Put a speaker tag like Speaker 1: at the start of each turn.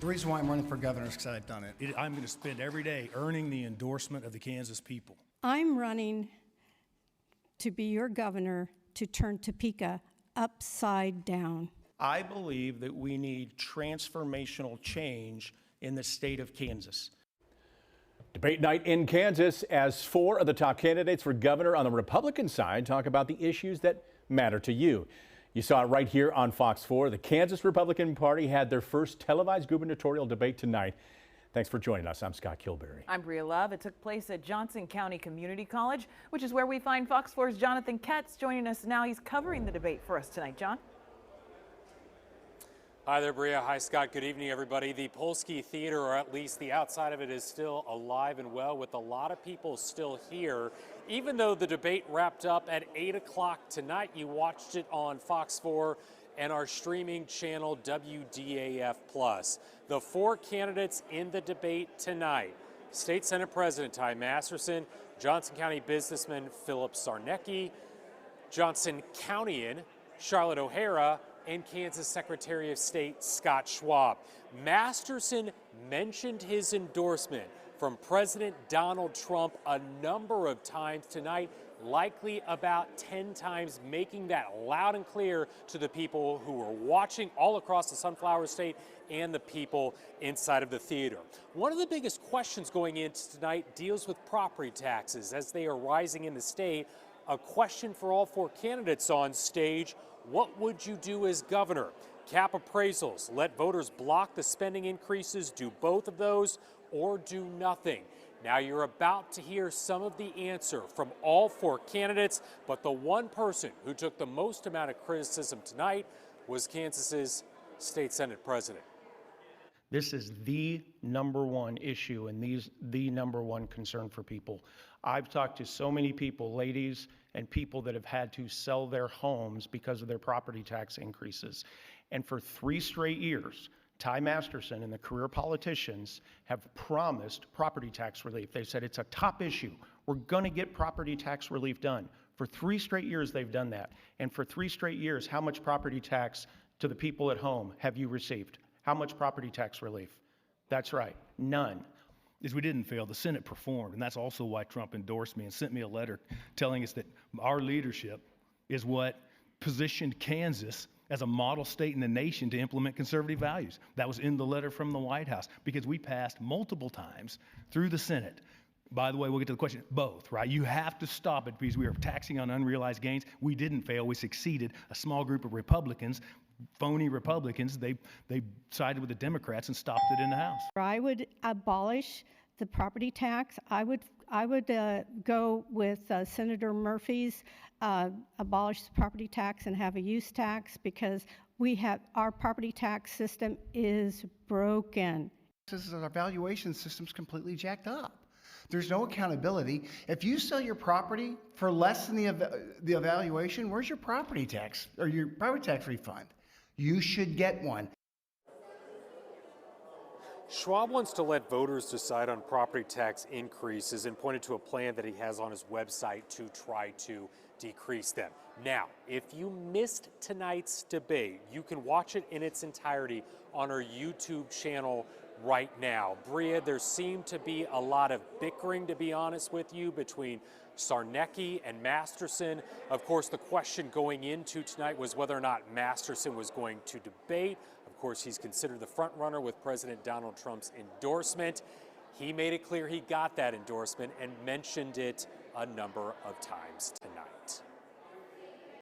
Speaker 1: The reason why I'm running for governor is because I've done it.
Speaker 2: I'm going to spend every day earning the endorsement of the Kansas people.
Speaker 3: I'm running to be your governor to turn Topeka upside down.
Speaker 4: I believe that we need transformational change in the state of Kansas.
Speaker 5: Debate night in Kansas as 4 of the top candidates for governor on the Republican side talk about the issues that matter to you. You saw it right here on Fox 4. The Kansas Republican Party had their first televised gubernatorial debate tonight. Thanks for joining us. I'm Scott Kilberry.
Speaker 6: I'm Bria Love. It took place at Johnson County Community College, which is where we find Fox 4's Jonathan Katz joining us now. He's covering the debate for us tonight. John?
Speaker 7: Hi there, Bria. Hi, Scott. Good evening, everybody. The Polsky Theater, or at least the outside of it, is still alive and well with a lot of people still here. Even though the debate wrapped up at 8 o'clock tonight, you watched it on Fox 4 and our streaming channel WDAF+. The 4 candidates in the debate tonight: State Senate President Ty Masterson, Johnson County businessman Philip Sarnecki, Johnson Countyan Charlotte O'Hara, and Kansas Secretary of State Scott Schwab. Masterson mentioned his endorsement from President Donald Trump a number of times tonight, likely about 10 times, making that loud and clear to the people who were watching all across the Sunflower State and the people inside of the theater. One of the biggest questions going into tonight deals with property taxes as they are rising in the state. A question for all 4 candidates on stage: what would you do as governor? Cap appraisals, let voters block the spending increases, do both of those, or do nothing? Now you're about to hear some of the answer from all 4 candidates, but the one person who took the most amount of criticism tonight was Kansas's State Senate President.
Speaker 4: This is the #1 issue and the #1 concern for people. I've talked to so many people, ladies and people that have had to sell their homes because of their property tax increases. And for 3 straight years, Ty Masterson and the career politicians have promised property tax relief. They said it's a top issue. We're going to get property tax relief done. For 3 straight years, they've done that. And for 3 straight years, how much property tax to the people at home have you received? How much property tax relief? That's right, none.
Speaker 2: Is we didn't fail. The Senate performed, and that's also why Trump endorsed me and sent me a letter telling us that our leadership is what positioned Kansas as a model state in the nation to implement conservative values. That was in the letter from the White House, because we passed multiple times through the Senate. By the way, we'll get to the question, both, right? You have to stop it because we are taxing on unrealized gains. We didn't fail, we succeeded. A small group of Republicans, phony Republicans, they sided with the Democrats and stopped it in the House.
Speaker 3: I would abolish the property tax. I would go with Senator Murphy's abolish the property tax and have a use tax, because our property tax system is broken.
Speaker 1: Our valuation system's completely jacked up. There's no accountability. If you sell your property for less than the evaluation, where's your property tax or your property tax refund? You should get one.
Speaker 7: Schwab wants to let voters decide on property tax increases and pointed to a plan that he has on his website to try to decrease them. Now, if you missed tonight's debate, you can watch it in its entirety on our YouTube channel right now. Bria, there seemed to be a lot of bickering, to be honest with you, between Sarnecki and Masterson. Of course, the question going into tonight was whether or not Masterson was going to debate. Of course, he's considered the front runner with President Donald Trump's endorsement. He made it clear he got that endorsement and mentioned it a number of times tonight.